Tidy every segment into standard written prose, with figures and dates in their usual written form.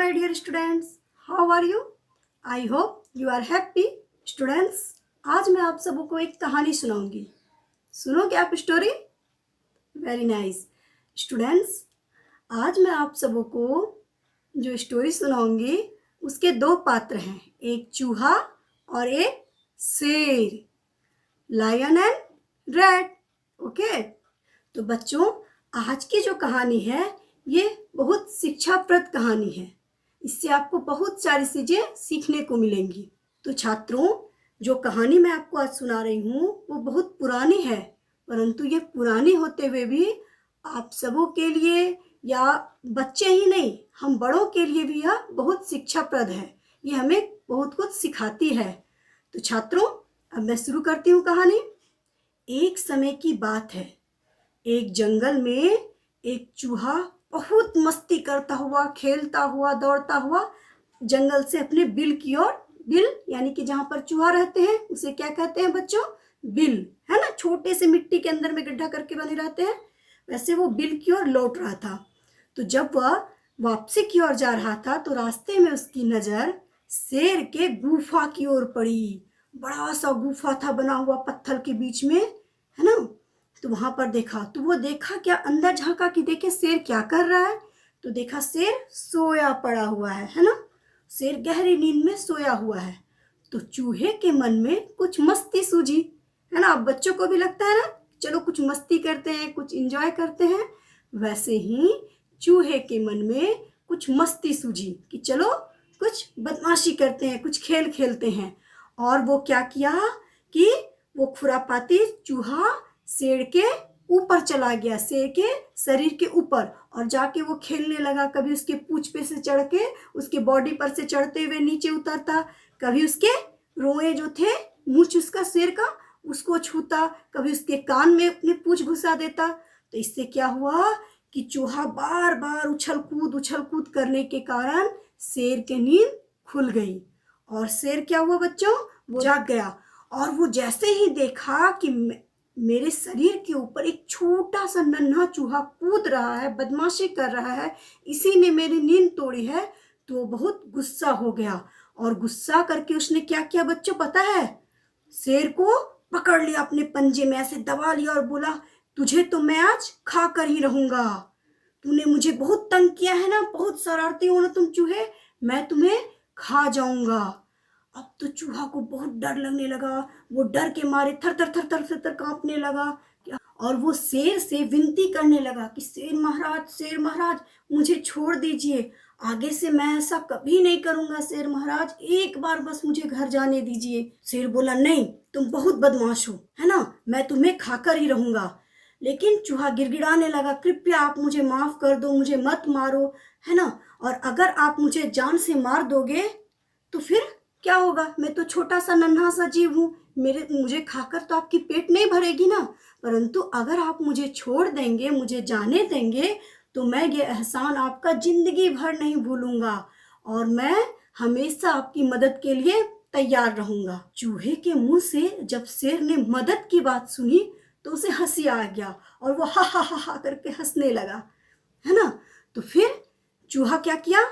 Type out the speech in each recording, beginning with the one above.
my dear students, how are you? I hope you are happy. Students, आज मैं आप सबों को एक कहानी सुनाऊंगी. सुनोगे आप स्टोरी? Very nice. स्टूडेंट्स, आज मैं आप सबों को जो स्टोरी सुनाऊंगी उसके दो पात्र हैं, एक चूहा और एक शेर, लायन एंड रैट. ओके, तो बच्चों आज की जो कहानी है ये बहुत शिक्षाप्रद कहानी है. इससे आपको बहुत सारी चीजें सीखने को मिलेंगी. तो छात्रों, जो कहानी मैं आपको आज सुना रही हूँ वो बहुत पुरानी है, परंतु ये पुरानी होते हुए भी आप सबों के लिए या बच्चे ही नहीं, हम बड़ों के लिए भी यह बहुत शिक्षाप्रद है. ये हमें बहुत कुछ सिखाती है. तो छात्रों, अब मैं शुरू करती हूँ कहानी. एक समय की बात है. एक जंगल में एक चूहा बहुत मस्ती करता हुआ, खेलता हुआ, दौड़ता हुआ जंगल से अपने बिल की ओर, बिल यानी कि जहां पर चूहा रहते हैं उसे क्या कहते हैं बच्चों? बिल, है ना. छोटे से मिट्टी के अंदर में गड्ढा करके बने रहते हैं, वैसे वो बिल की ओर लौट रहा था. तो जब वह वापसी की ओर जा रहा था तो रास्ते में उसकी नजर शेर के गुफा की ओर पड़ी. बड़ा सा गुफा था बना हुआ पत्थर के बीच में, है ना. तो वहां पर देखा, तो वो देखा क्या, अंदर झांका कि देखे शेर क्या कर रहा है. तो देखा शेर सोया पड़ा हुआ है ना. शेर गहरी नींद में सोया हुआ है. तो चूहे के मन में कुछ मस्ती सूझी, है ना. अब बच्चों को भी लगता है ना, चलो कुछ मस्ती करते हैं, कुछ एंजॉय करते हैं. वैसे ही चूहे के मन में कुछ मस्ती सूझी कि चलो कुछ बदमाशी करते हैं, कुछ खेल खेलते हैं. और वो क्या किया कि वो खुरापाती चूहा शेर के ऊपर चला गया, शेर के शरीर के ऊपर, और जाके वो खेलने लगा. कभी उसके पूंछ पे से चढ़ के उसके बॉडी पर से चढ़ते हुए नीचे उतरता, कभी उसके रोए जो थे, मूंछ उसका शेर का, उसको छूता, कभी उसके कान में अपनी पूंछ घुसा देता. तो इससे क्या हुआ कि चूहा बार बार उछल कूद करने के कारण शेर की नींद खुल गई. और शेर क्या हुआ बच्चों? वो जाग गया. और वो जैसे ही देखा कि मेरे शरीर के ऊपर एक छोटा सा नन्हा चूहा कूद रहा है, बदमाशी कर रहा है, इसी ने मेरी नींद तोड़ी है, तो वो बहुत गुस्सा हो गया. और गुस्सा करके उसने क्या किया बच्चों पता है? शेर को पकड़ लिया, अपने पंजे में ऐसे दबा लिया और बोला, तुझे तो मैं आज खा कर ही रहूंगा. तूने मुझे बहुत तंग किया है ना, बहुत शरारती हो ना तुम चूहे, मैं तुम्हें खा जाऊंगा. अब तो चूहा को बहुत डर लगने लगा. वो डर के मारे थर थर थर थर थर, थर कांपने लगा. और वो शेर से विनती करने लगा कि शेर महाराज मुझे छोड़ दीजिए, आगे से मैं ऐसा कभी नहीं करूंगा. शेर महाराज एक बार बस मुझे घर जाने दीजिए. शेर बोला, नहीं, तुम बहुत बदमाश हो, है ना, मैं तुम्हें खाकर ही रहूंगा. लेकिन चूहा गिड़गिड़ाने लगा, कृपया आप मुझे माफ कर दो, मुझे मत मारो, है ना. और अगर आप मुझे जान से मार दोगे तो फिर क्या होगा? मैं तो छोटा सा नन्हा सा जीव हूँ, मुझे खाकर तो आपकी पेट नहीं भरेगी ना. परंतु अगर आप मुझे छोड़ देंगे, मुझे जाने देंगे, तो मैं ये एहसान आपका जिंदगी भर नहीं भूलूंगा, और मैं हमेशा आपकी मदद के लिए तैयार रहूंगा. चूहे के मुंह से जब शेर ने मदद की बात सुनी तो उसे हंसी आ गया और वो हा हा हा हा करके हंसने लगा, है ना. तो फिर चूहा क्या किया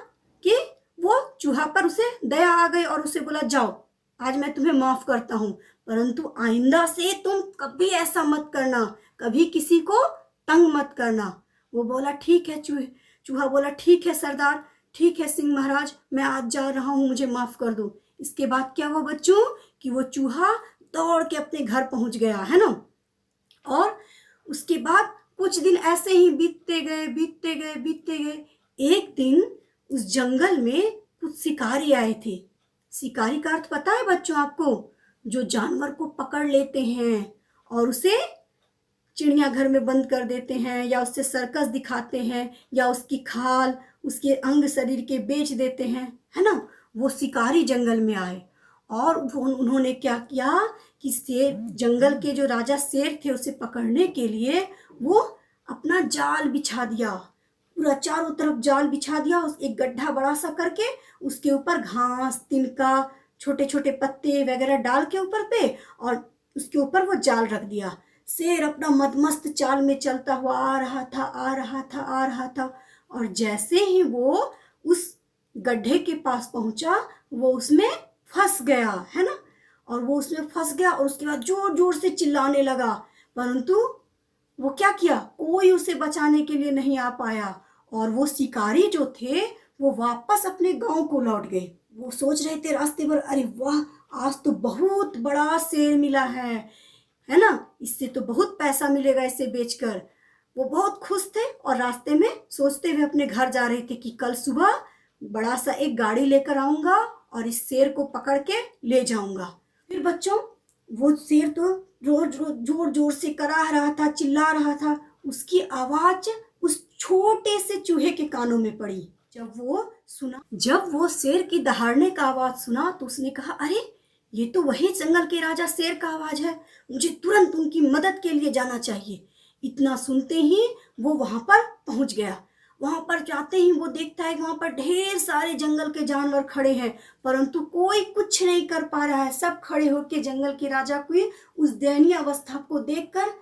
कि वो चूहा पर उसे दया आ गई और उसे बोला, जाओ आज मैं तुम्हें माफ करता हूं, परंतु आइंदा से तुम कभी ऐसा मत करना, कभी किसी को तंग मत करना. वो बोला, ठीक है. चूहा बोला, ठीक है सरदार, ठीक है सिंह महाराज, मैं आज जा रहा हूं, मुझे माफ कर दो. इसके बाद क्या हुआ बच्चों कि वो चूहा दौड़ के अपने घर पहुंच गया, है ना. और उसके बाद कुछ दिन ऐसे ही बीतते गए. एक दिन उस जंगल में कुछ शिकारी आए थे. शिकारी का अर्थ पता है बच्चों आपको? जो जानवर को पकड़ लेते हैं और उसे चिड़ियाघर में बंद कर देते हैं, या उससे सर्कस दिखाते हैं, या उसकी खाल, उसके अंग शरीर के बेच देते हैं, है ना. वो शिकारी जंगल में आए और उन्होंने क्या किया कि शेर, जंगल के जो राजा शेर थे, उसे पकड़ने के लिए वो अपना जाल बिछा दिया, पूरा चारों तरफ जाल बिछा दिया, उस एक गड्ढा बड़ा सा करके उसके ऊपर घास, तिनका, छोटे छोटे पत्ते वगैरह डाल के ऊपर पे, और उसके ऊपर वो जाल रख दिया. शेर अपना मदमस्त चाल में चलता हुआ आ रहा था. और जैसे ही वो उस गड्ढे के पास पहुंचा, वो उसमें फंस गया, है ना। और वो उसमें फंस गया और उसके बाद जोर जोर से चिल्लाने लगा, परंतु वो क्या किया, कोई उसे बचाने के लिए नहीं आ पाया। और वो शिकारी जो थे वो वापस अपने गांव को लौट गए। वो सोच रहे थे रास्ते भर, अरे वाह, आज तो बहुत बड़ा शेर मिला है ना, इससे तो बहुत पैसा मिलेगा इसे बेचकर। वो बहुत खुश थे और रास्ते में सोचते हुए अपने घर जा रहे थे कि कल सुबह बड़ा सा एक गाड़ी लेकर आऊंगा और इस शेर को पकड़ के ले जाऊंगा। फिर बच्चों, वो शेर तो रोज रोज जोर जोर से कराह रहा था, चिल्ला रहा था। उसकी आवाज उस छोटे से चूहे के कानों में पड़ी। जब वो शेर की दहाड़ने का आवाज सुना तो उसने कहा, अरे ये तो वही जंगल के राजा शेर का आवाज है, मुझे तुरंत उनकी मदद के लिए जाना चाहिए। इतना सुनते ही वो वहां पर पहुंच गया। वहां पर जाते ही वो देखता है कि वहां पर ढेर सारे जंगल के जानवर खड़े हैं, परंतु कोई कुछ नहीं कर पा रहा है। सब खड़े होकर जंगल के राजा की उस दयनीय अवस्था को देखकर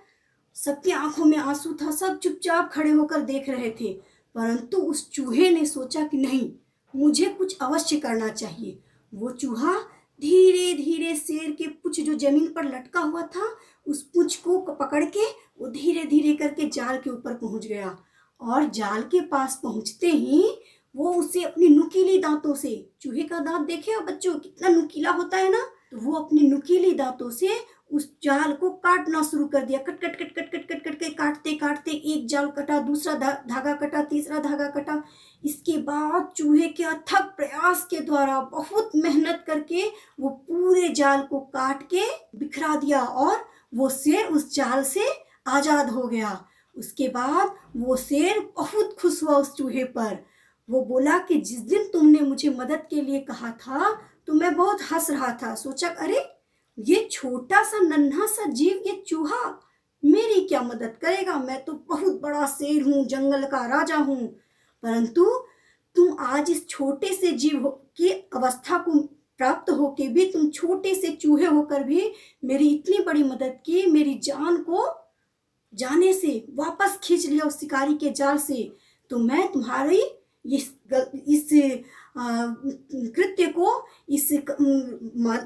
सबकी आंखों में आंसू था, सब चुपचाप खड़े होकर देख रहे थे। परंतु उस चूहे ने सोचा कि नहीं, मुझे कुछ अवश्य करना चाहिए। वो चूहा धीरे धीरे शेर के पूंछ जो जमीन पर लटका हुआ था, उस पूंछ को पकड़ के वो धीरे धीरे करके जाल के ऊपर पहुंच गया। और जाल के पास पहुंचते ही वो उसे अपनी नुकीली दांतों से, चूहे का दांत देखे हो बच्चों कितना नुकीला होता है ना, तो वो अपनी नुकीली दांतों से उस जाल को काटना शुरू कर दिया। Cut cut cut cut cut cut cut के काटते काटते एक जाल कटा, दूसरा धागा कटा, तीसरा धागा कटा। इसके बाद चूहे के अथक प्रयास के द्वारा बहुत मेहनत करके वो पूरे जाल को काट के बिखरा दिया और वो शेर उस जाल से आजाद हो गया। उसके बाद वो शेर बहुत खुश हुआ उस चूहे पर। वो बोला कि जिस दिन तुमने मुझे मदद के लिए कहा था तो मैं बहुत हंस रहा था, सोचा अरे ये छोटा सा नन्हा सा जीव, ये चूहा मेरी क्या मदद करेगा, मैं तो बहुत बड़ा शेर हूँ, जंगल का राजा हूँ। परंतु तुम आज इस छोटे से जीव की अवस्था को प्राप्त होके भी तुम छोटे से चूहे होकर भी मेरी इतनी बड़ी मदद की, मेरी जान को जाने से वापस खींच लिया उस शिकारी के जाल से। तो मैं तुम्हारी इस कृत्य को, इस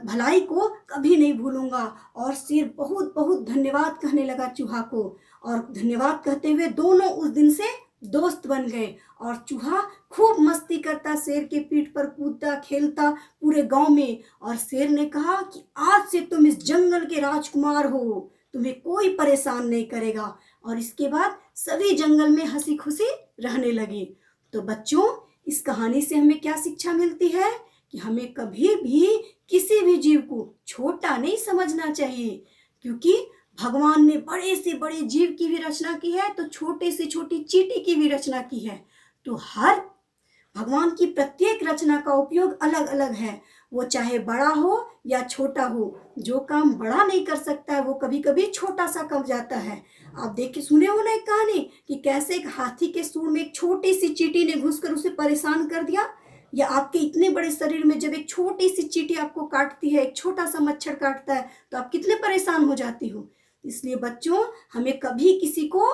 भलाई को कभी नहीं भूलूंगा। और शेर बहुत बहुत धन्यवाद कहने लगा चूहा को, और धन्यवाद कहते हुए दोनों उस दिन से दोस्त बन गए। और चूहा खूब मस्ती करता, शेर के पीठ पर कूदता खेलता पूरे गांव में। और शेर ने कहा कि आज से तुम इस जंगल के राजकुमार हो, तुम्हें कोई परेशान नहीं करेगा। और इसके बाद सभी जंगल में हंसी खुशी रहने लगे। तो बच्चों, इस कहानी से हमें क्या शिक्षा मिलती है कि हमें कभी भी किसी भी जीव को छोटा नहीं समझना चाहिए, क्योंकि भगवान ने बड़े से बड़े जीव की भी रचना की है तो छोटे से छोटी चींटी की भी रचना की है। तो हर भगवान की प्रत्येक रचना का उपयोग अलग अलग है, वो चाहे बड़ा हो या छोटा हो। जो काम बड़ा नहीं कर सकता है वो कभी कभी छोटा सा कर जाता है। आप देख के सुने हो ना एक कहानी कि कैसे एक हाथी के सूंड में एक छोटी सी चींटी ने घुसकर उसे परेशान कर दिया। या आपके इतने बड़े शरीर में जब एक छोटी सी चींटी आपको काटती है, एक छोटा सा मच्छर काटता है, तो आप कितने परेशान हो जाती हो। इसलिए बच्चों, हमें कभी किसी को